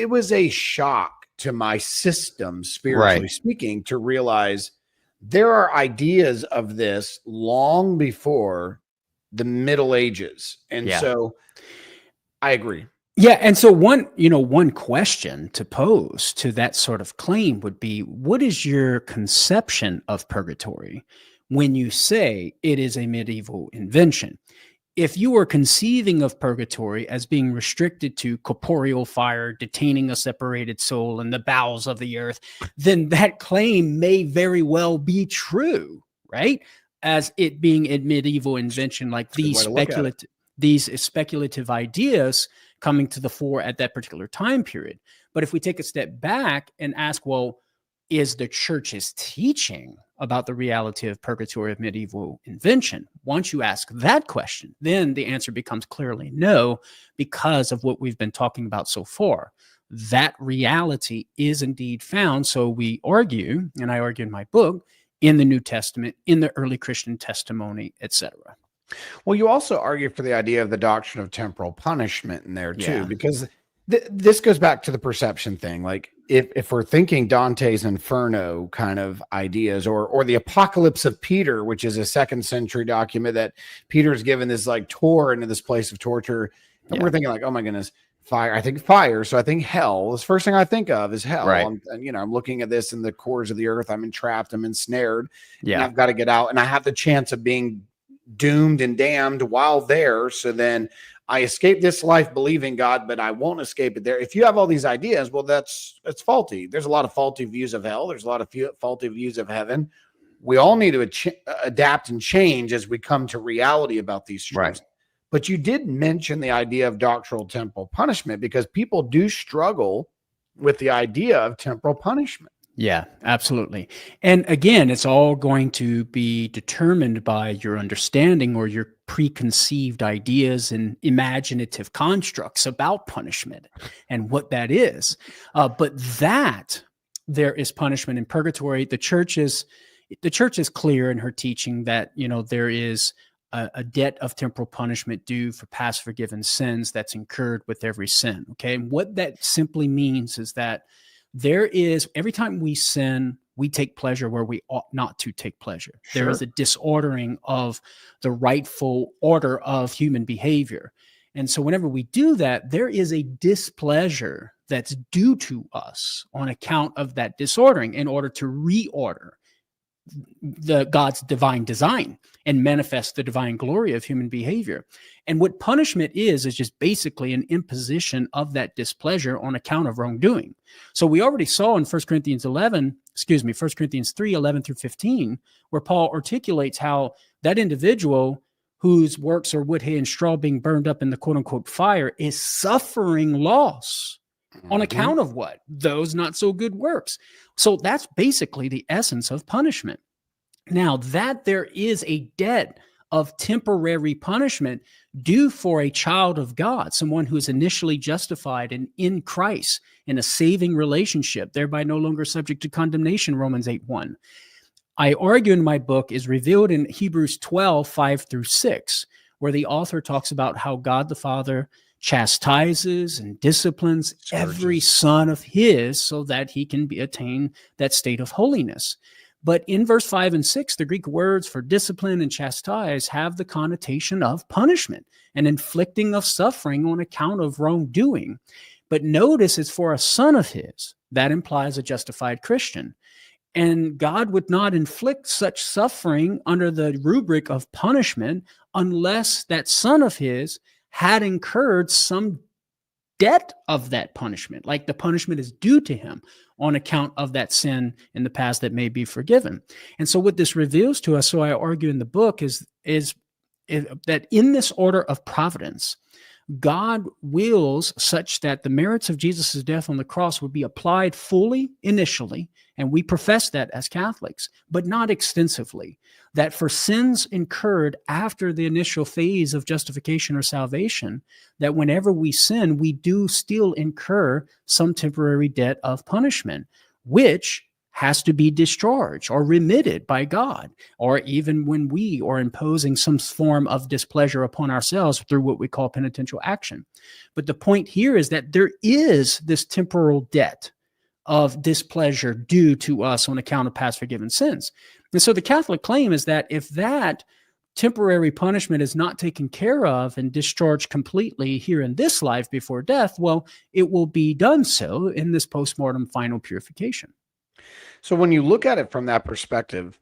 was a shock to my system, spiritually speaking, to realize there are ideas of this long before the Middle Ages. And so I agree. Yeah. And so one question to pose to that sort of claim would be, what is your conception of purgatory when you say it is a medieval invention? If you were conceiving of purgatory as being restricted to corporeal fire, detaining a separated soul in the bowels of the earth, then that claim may very well be true, right? As it being a medieval invention, like these speculative ideas coming to the fore at that particular time period. But if we take a step back and ask, well, is the church's teaching about the reality of purgatory of medieval invention? Once you ask that question, then the answer becomes clearly no, because of what we've been talking about so far. That reality is indeed found. So we argue, and I argue in my book, in the New Testament, in the early Christian testimony, etc. Well, you also argue for the idea of the doctrine of temporal punishment in there too, because this goes back to the perception thing. Like if we're thinking Dante's Inferno kind of ideas, or the Apocalypse of Peter, which is a 2nd century document that Peter's given this like tour into this place of torture, and we're thinking like, oh my goodness, fire. I think fire. So I think hell. The first thing I think of is hell. Right. I'm looking at this in the cores of the earth. I'm entrapped. I'm ensnared. And I've got to get out. And I have the chance of being doomed and damned while there. So then I escape this life believing God, but I won't escape it there. If you have all these ideas, well, that's faulty. There's a lot of faulty views of hell. There's a lot of faulty views of heaven. We all need to adapt and change as we come to reality about these truths. Right. But you did mention the idea of doctrinal temporal punishment because people do struggle with the idea of temporal punishment. Yeah, absolutely. And again, it's all going to be determined by your understanding or your preconceived ideas and imaginative constructs about punishment and what that is. But that there is punishment in purgatory. The church is clear in her teaching that, there is a debt of temporal punishment due for past forgiven sins that's incurred with every sin. Okay. And what that simply means is that there is, every time we sin, we take pleasure where we ought not to take pleasure. Sure. There is a disordering of the rightful order of human behavior. And so whenever we do that, there is a displeasure that's due to us on account of that disordering in order to reorder God's divine design and manifest the divine glory of human behavior. And what punishment is just basically an imposition of that displeasure on account of wrongdoing. So we already saw in 1 Corinthians 3, 11 through 15, where Paul articulates how that individual whose works are wood, hay, and straw being burned up in the quote unquote fire is suffering loss on account of what? Those not so good works. So that's basically the essence of punishment. Now, that there is a debt of temporary punishment due for a child of God, someone who is initially justified and in Christ in a saving relationship, thereby no longer subject to condemnation, Romans 8:1. I argue in my book is revealed in Hebrews 12, 5 through 6, where the author talks about how God the Father chastises and disciplines every son of his so that he can attain that state of holiness. But in verse 5 and 6, the Greek words for discipline and chastise have the connotation of punishment and inflicting of suffering on account of wrongdoing. But notice it's for a son of his. That implies a justified Christian. And God would not inflict such suffering under the rubric of punishment unless that son of his had incurred some debt of that punishment, like the punishment is due to him on account of that sin in the past that may be forgiven. And so what this reveals to us, so I argue in the book, is that in this order of providence, God wills such that the merits of Jesus' death on the cross would be applied fully initially, and we profess that as Catholics, but not extensively. That for sins incurred after the initial phase of justification or salvation, that whenever we sin, we do still incur some temporary debt of punishment, which has to be discharged or remitted by God, or even when we are imposing some form of displeasure upon ourselves through what we call penitential action. But the point here is that there is this temporal debt of displeasure due to us on account of past forgiven sins. And so the Catholic claim is that if that temporary punishment is not taken care of and discharged completely here in this life before death, well, it will be done so in this postmortem final purification. So when you look at it from that perspective,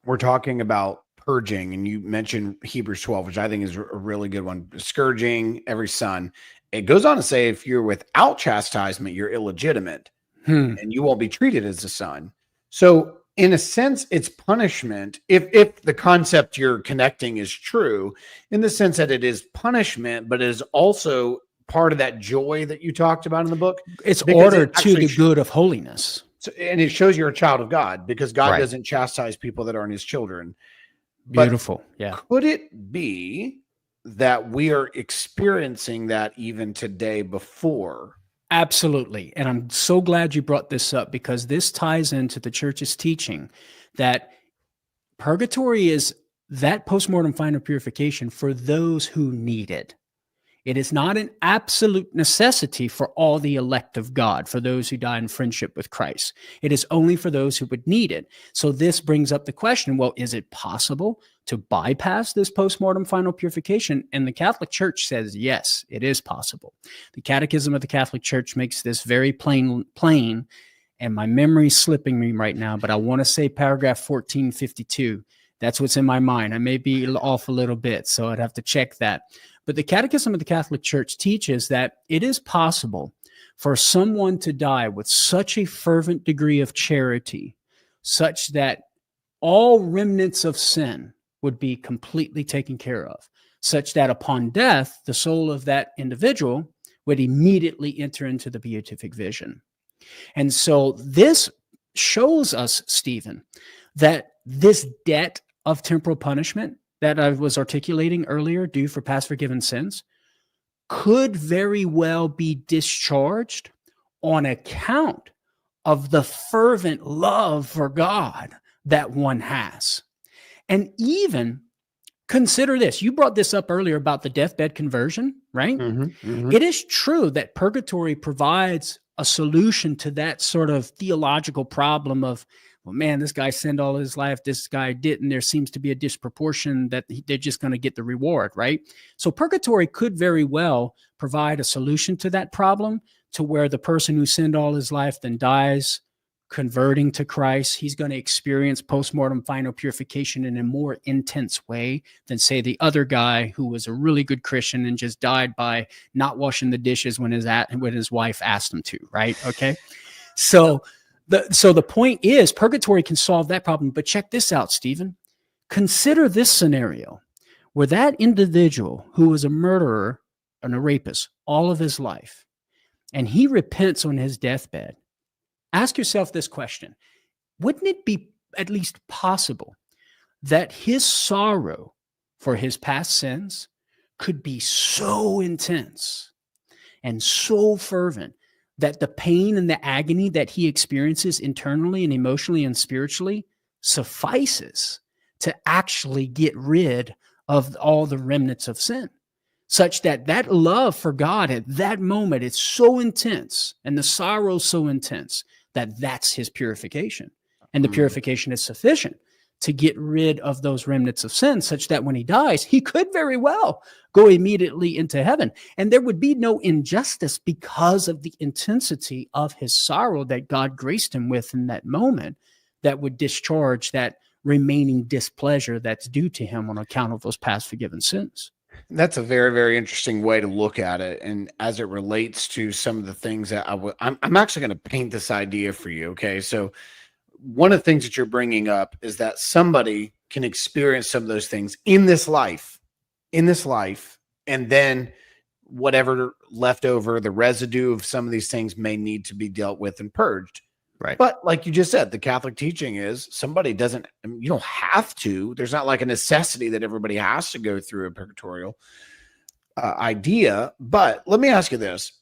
we're talking about purging, and you mentioned Hebrews 12, which I think is a really good one. Scourging every son. It goes on to say if you're without chastisement, you're illegitimate and you won't be treated as a son. So in a sense, it's punishment. If the concept you're connecting is true, in the sense that it is punishment, but it is also part of that joy that you talked about in the book. It's ordered to the good of holiness. So, and it shows you're a child of God because God Right. doesn't chastise people that aren't his children. Beautiful. Yeah. Could it be that we are experiencing that even today before? Absolutely. And I'm so glad you brought this up because this ties into the church's teaching that purgatory is that postmortem final purification for those who need it. It is not an absolute necessity for all the elect of God, for those who die in friendship with Christ. It is only for those who would need it. So this brings up the question, well, is it possible to bypass this postmortem final purification? And the Catholic Church says, yes, it is possible. The Catechism of the Catholic Church makes this very plain, and my memory's slipping me right now, but I want to say paragraph 1452. That's what's in my mind. I may be off a little bit, so I'd have to check that. But the Catechism of the Catholic Church teaches that it is possible for someone to die with such a fervent degree of charity, such that all remnants of sin would be completely taken care of, such that upon death, the soul of that individual would immediately enter into the beatific vision. And so this shows us, Stephen, that this debt of temporal punishment that I was articulating earlier, due for past forgiven sins, could very well be discharged on account of the fervent love for God that one has. And even consider this. You brought this up earlier about the deathbed conversion, right? It is true that purgatory provides a solution to that sort of theological problem of, well, man, this guy sinned all his life, this guy didn't. There seems to be a disproportion that they're just going to get the reward, right? So purgatory could very well provide a solution to that problem, to where the person who sinned all his life then dies converting to Christ. He's going to experience postmortem final purification in a more intense way than, say, the other guy who was a really good Christian and just died by not washing the dishes when his wife asked him to, right? Okay. So the point is, purgatory can solve that problem. But check this out, Stephen. Consider this scenario where that individual who was a murderer and a rapist all of his life, and he repents on his deathbed. Ask yourself this question. Wouldn't it be at least possible that his sorrow for his past sins could be so intense and so fervent that the pain and the agony that he experiences internally and emotionally and spiritually suffices to actually get rid of all the remnants of sin? Such that that love for God at that moment is so intense and the sorrow so intense that that's his purification. And the purification is sufficient to get rid of those remnants of sin, such that when he dies, he could very well go immediately into heaven. And there would be no injustice because of the intensity of his sorrow that God graced him with in that moment that would discharge that remaining displeasure that's due to him on account of those past forgiven sins. That's a very, very interesting way to look at it. And as it relates to some of the things that I'm actually going to paint this idea for you. Okay. So one of the things that you're bringing up is that somebody can experience some of those things in this life, and then whatever left over, the residue of some of these things may need to be dealt with and purged. Right. But like you just said, the Catholic teaching is you don't have to. There's not like a necessity that everybody has to go through a purgatorial idea. But let me ask you this.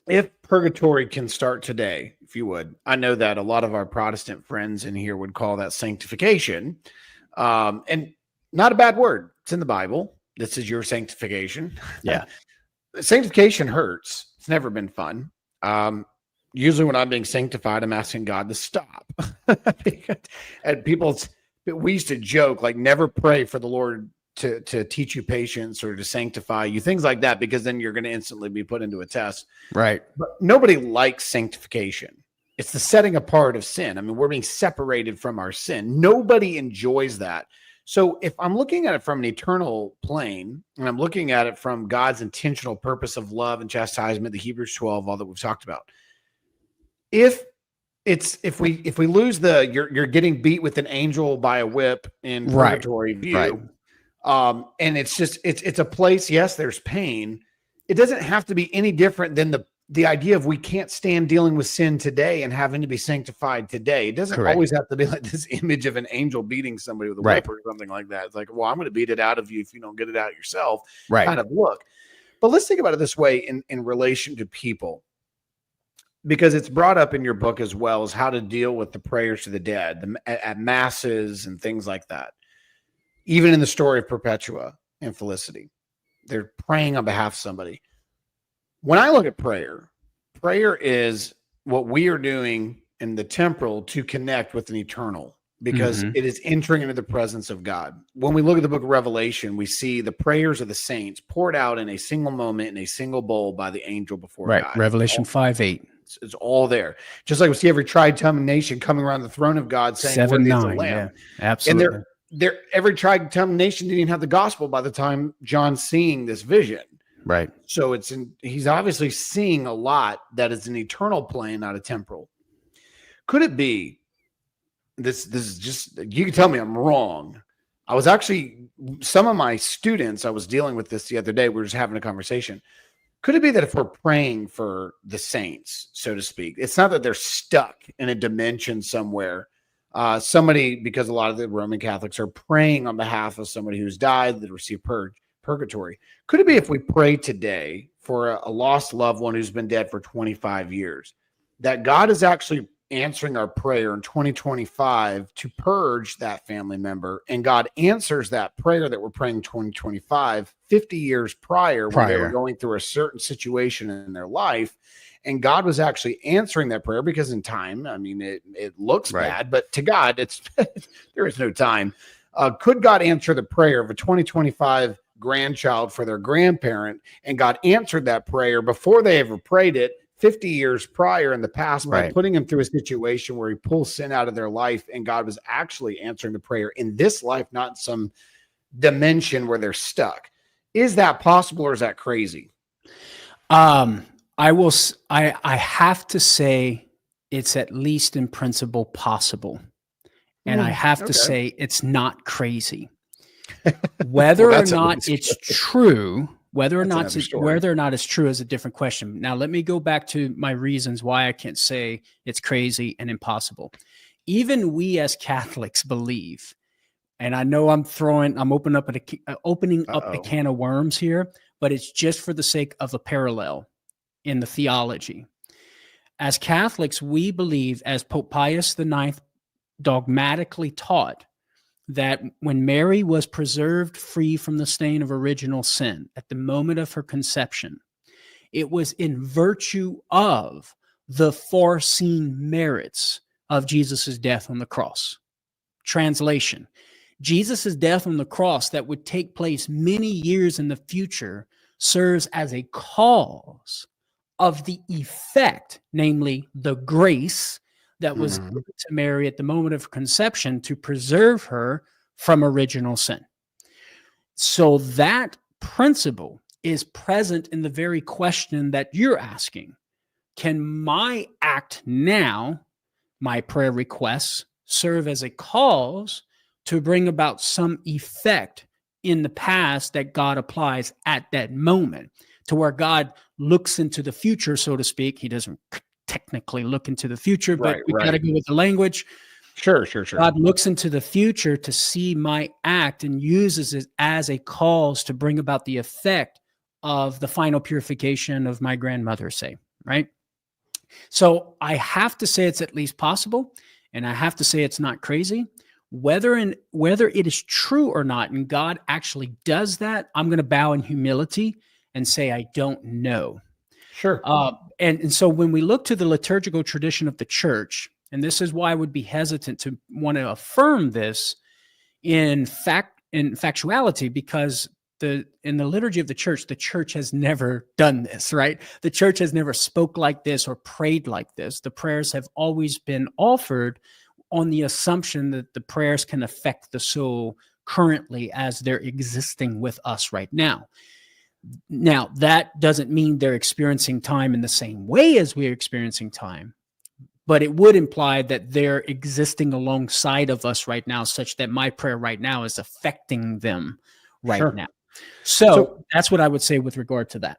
If purgatory can start today, if you would, I know that a lot of our Protestant friends in here would call that sanctification. And not a bad word. It's in the Bible. This is your sanctification. Yeah. Sanctification hurts. It's never been fun. Usually when I'm being sanctified, I'm asking God to stop. And we used to joke, like, never pray for the Lord to teach you patience or to sanctify you, things like that, because then you're going to instantly be put into a test. Right. But nobody likes sanctification. It's the setting apart of sin. I mean, we're being separated from our sin. Nobody enjoys that. So if I'm looking at it from an eternal plane, and I'm looking at it from God's intentional purpose of love and chastisement, the Hebrews 12, all that we've talked about, if we lose you're getting beat with an angel by a whip in purgatory view, and it's a place, yes, there's pain. It doesn't have to be any different than the idea of we can't stand dealing with sin today and having to be sanctified today. It doesn't always have to be like this image of an angel beating somebody with a whip or something like that. It's like, well, I'm going to beat it out of you if you don't get it out yourself. Right. Kind of look. But let's think about it this way in relation to people, because it's brought up in your book as well as how to deal with the prayers to the dead at masses and things like that. Even in the story of Perpetua and Felicity, they're praying on behalf of somebody. When I look at prayer is what we are doing in the temporal to connect with an eternal, because it is entering into the presence of God. When we look at the book of Revelation, we see the prayers of the saints poured out in a single moment in a single bowl by the angel before God. Revelation 5:8. It's all there. Just like we see every tribe, tongue, and nation coming around the throne of God saying, 7:9. Yeah, absolutely. And every tribe, tongue, and nation didn't even have the gospel by the time John's seeing this vision. Right. So he's obviously seeing a lot that is an eternal plane, not a temporal. Could it be, this is just, you can tell me I'm wrong. I was actually, some of my students, I was dealing with this the other day. We were just having a conversation. Could it be that if we're praying for the saints, so to speak, it's not that they're stuck in a dimension somewhere. Somebody, because a lot of the Roman Catholics are praying on behalf of somebody who's died that received purgatory. Could it be if we pray today for a lost loved one who's been dead for 25 years, that God is actually answering our prayer in 2025 to purge that family member, and God answers that prayer that we're praying 2025 50 years prior when they were going through a certain situation in their life, and God was actually answering that prayer because in time, I mean, it looks bad, but to God, it's there is no time. Could God answer the prayer of a 2025 grandchild for their grandparent, and God answered that prayer before they ever prayed it 50 years prior in the past by putting them through a situation where he pulls sin out of their life, and God was actually answering the prayer in this life, not in some dimension where they're stuck? Is that possible, or is that crazy? I have to say it's at least in principle possible. And I have to say it's not crazy. Whether or not it's true, whether or not it's true is a different question. Now, let me go back to my reasons why I can't say it's crazy and impossible. Even we as Catholics believe, and I know I'm opening up a can of worms here, but it's just for the sake of a parallel in the theology. As Catholics, we believe, as Pope Pius IX dogmatically taught, that when Mary was preserved free from the stain of original sin at the moment of her conception, it was in virtue of the foreseen merits of Jesus' death on the cross. Translation: Jesus' death on the cross that would take place many years in the future serves as a cause of the effect, namely the grace that was given to Mary at the moment of conception to preserve her from original sin. So that principle is present in the very question that you're asking. Can my act now, my prayer requests, serve as a cause to bring about some effect in the past that God applies at that moment, to where God looks into the future, so to speak? He doesn't technically look into the future, but we got to go with the language. Sure. God looks into the future to see my act and uses it as a cause to bring about the effect of the final purification of my grandmother, say, right? So I have to say it's at least possible, and I have to say it's not crazy. Whether it is true or not, and God actually does that, I'm going to bow in humility and say I don't know. Sure. And so when we look to the liturgical tradition of the church, and this is why I would be hesitant to want to affirm this in factuality, because in the liturgy of the church has never done this, right? The church has never spoke like this or prayed like this. The prayers have always been offered on the assumption that the prayers can affect the soul currently as they're existing with us right now. Now, that doesn't mean they're experiencing time in the same way as we're experiencing time, but it would imply that they're existing alongside of us right now, such that my prayer right now is affecting them right now. So that's what I would say with regard to that.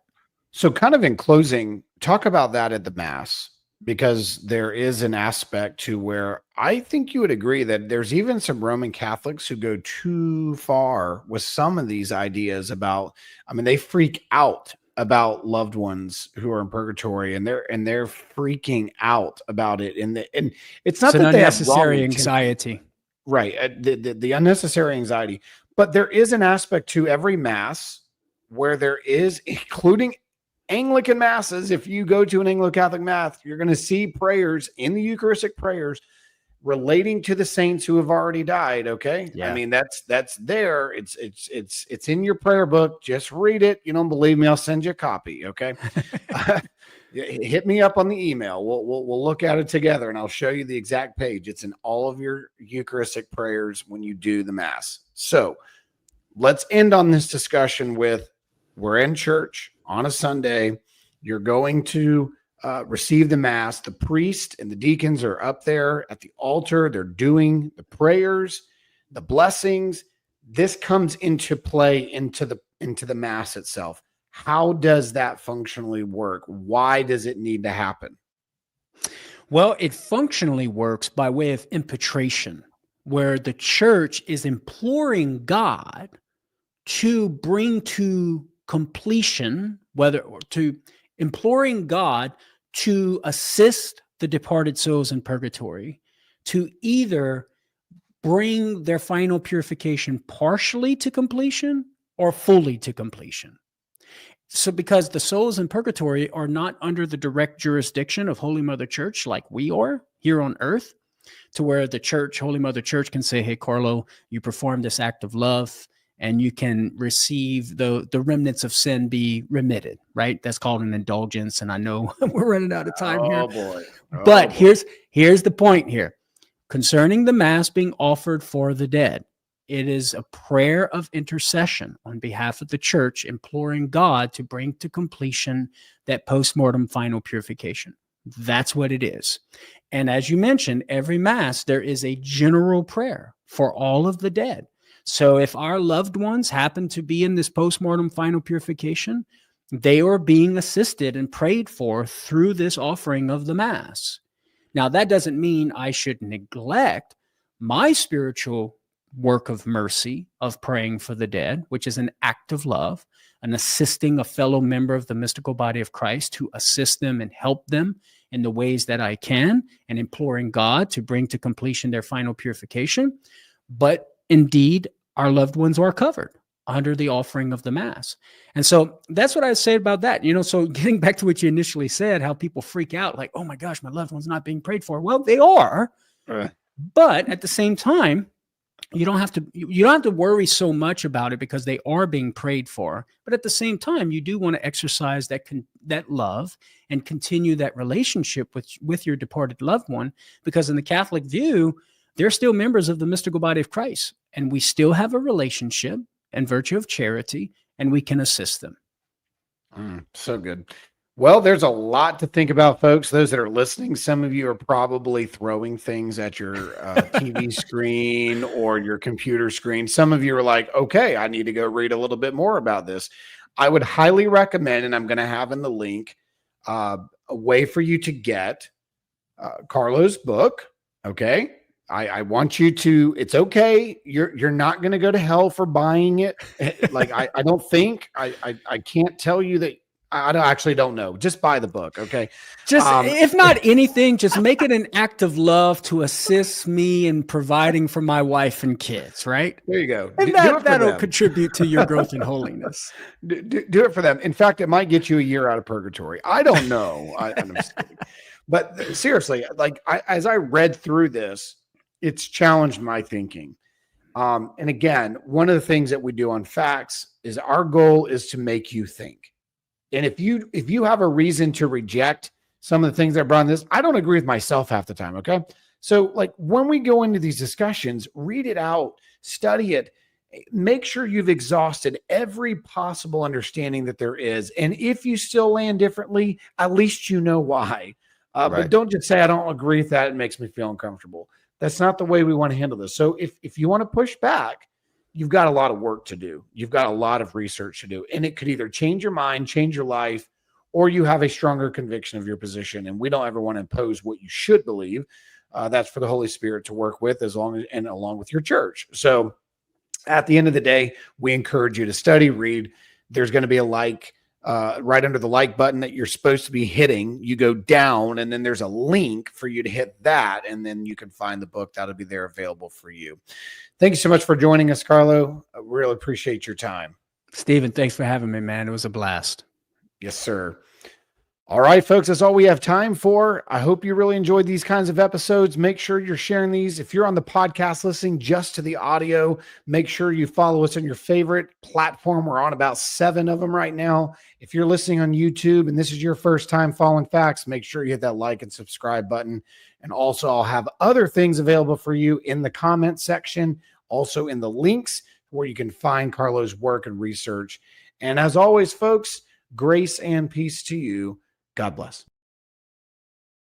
So kind of in closing, talk about that at the Mass, because there is an aspect to where I think you would agree that there's even some Roman Catholics who go too far with some of these ideas about, I mean, they freak out about loved ones who are in purgatory, and they're freaking out about it. And it's not an that they have unnecessary anxiety, right? The unnecessary anxiety, but there is an aspect to every Mass where there is, including Anglican masses. If you go to an Anglo-Catholic mass, you're going to see prayers in the Eucharistic prayers relating to the saints who have already died. Okay. Yeah. I mean, that's there. It's in your prayer book. Just read it. You don't believe me, I'll send you a copy. Okay. Hit me up on the email. We'll look at it together, and I'll show you the exact page. It's in all of your Eucharistic prayers when you do the Mass. So let's end on this discussion with, we're in church on a Sunday. You're going to receive the Mass. The priest and the deacons are up there at the altar. They're doing the prayers, the blessings. this comes into play into the Mass itself. How does that functionally work? Why does it need to happen? Well, it functionally works by way of impetration, where the church is imploring God to bring to completion, imploring God to assist the departed souls in purgatory to either bring their final purification partially to completion or fully to completion. So because the souls in purgatory are not under the direct jurisdiction of Holy Mother Church like we are here on earth, to where the church, Holy Mother Church, can say, hey, Karlo, you performed this act of love and you can receive the remnants of sin be remitted, right? That's called an indulgence. And I know we're running out of time here. Boy. But here's the point here. Concerning the Mass being offered for the dead, it is a prayer of intercession on behalf of the church, imploring God to bring to completion that post-mortem final purification. That's what it is. And as you mentioned, every Mass, there is a general prayer for all of the dead. So if our loved ones happen to be in this post-mortem final purification, they are being assisted and prayed for through this offering of the Mass. Now, that doesn't mean I should neglect my spiritual work of mercy of praying for the dead, which is an act of love, and assisting a fellow member of the mystical body of Christ to assist them and help them in the ways that I can, and imploring God to bring to completion their final purification. But indeed, our loved ones are covered under the offering of the Mass. And so that's what I say about that. So getting back to what you initially said, how people freak out like, oh my gosh, my loved one's not being prayed for. Well, they are, but at the same time, you don't have to worry so much about it because they are being prayed for. But at the same time, you do want to exercise that love and continue that relationship with your departed loved one, because in the Catholic view, they're still members of the mystical body of Christ, and we still have a relationship in virtue of charity, and we can assist them. So good. Well, there's a lot to think about, folks. Those that are listening, some of you are probably throwing things at your TV screen or your computer screen. Some of you are like, okay, I need to go read a little bit more about this. I would highly recommend, and I'm going to have in the link, a way for you to get Karlo's book. Okay. I want you to, it's okay. You're not going to go to hell for buying it. Like, I don't think, I can't tell you that. I actually don't know. Just buy the book. Okay. Just, if not anything, just make it an act of love to assist me in providing for my wife and kids. Right. There you go. And that'll contribute to your growth in holiness. Do it for them. In fact, it might get you a year out of purgatory. I don't know. I'm just kidding. But seriously, like as I read through this, it's challenged my thinking. And again, one of the things that we do on Facts is our goal is to make you think. And if you have a reason to reject some of the things that are brought in this, I don't agree with myself half the time. Okay. So like when we go into these discussions, read it out, study it, make sure you've exhausted every possible understanding that there is. And if you still land differently, at least you know why. Right. But don't just say, I don't agree with that. It makes me feel uncomfortable. That's not the way we want to handle this. So if you want to push back, you've got a lot of work to do. You've got a lot of research to do, and it could either change your mind, change your life, or you have a stronger conviction of your position. And we don't ever want to impose what you should believe. That's for the Holy Spirit to work with along with your church. So at the end of the day, we encourage you to study, read. There's going to be a like right under the like button that you're supposed to be hitting. You go down, and then there's a link for you to hit that, and then you can find the book that'll be there available for you. Thank you so much for joining us, Karlo. I really appreciate your time. Stephen, thanks for having me, man. It was a blast. Yes, sir. All right, folks, that's all we have time for. I hope you really enjoyed these kinds of episodes. Make sure you're sharing these. If you're on the podcast listening just to the audio, make sure you follow us on your favorite platform. We're on about 7 of them right now. If you're listening on YouTube and this is your first time following Facts, make sure you hit that like and subscribe button. And also, I'll have other things available for you in the comment section, also in the links where you can find Karlo's work and research. And as always, folks, grace and peace to you. God bless.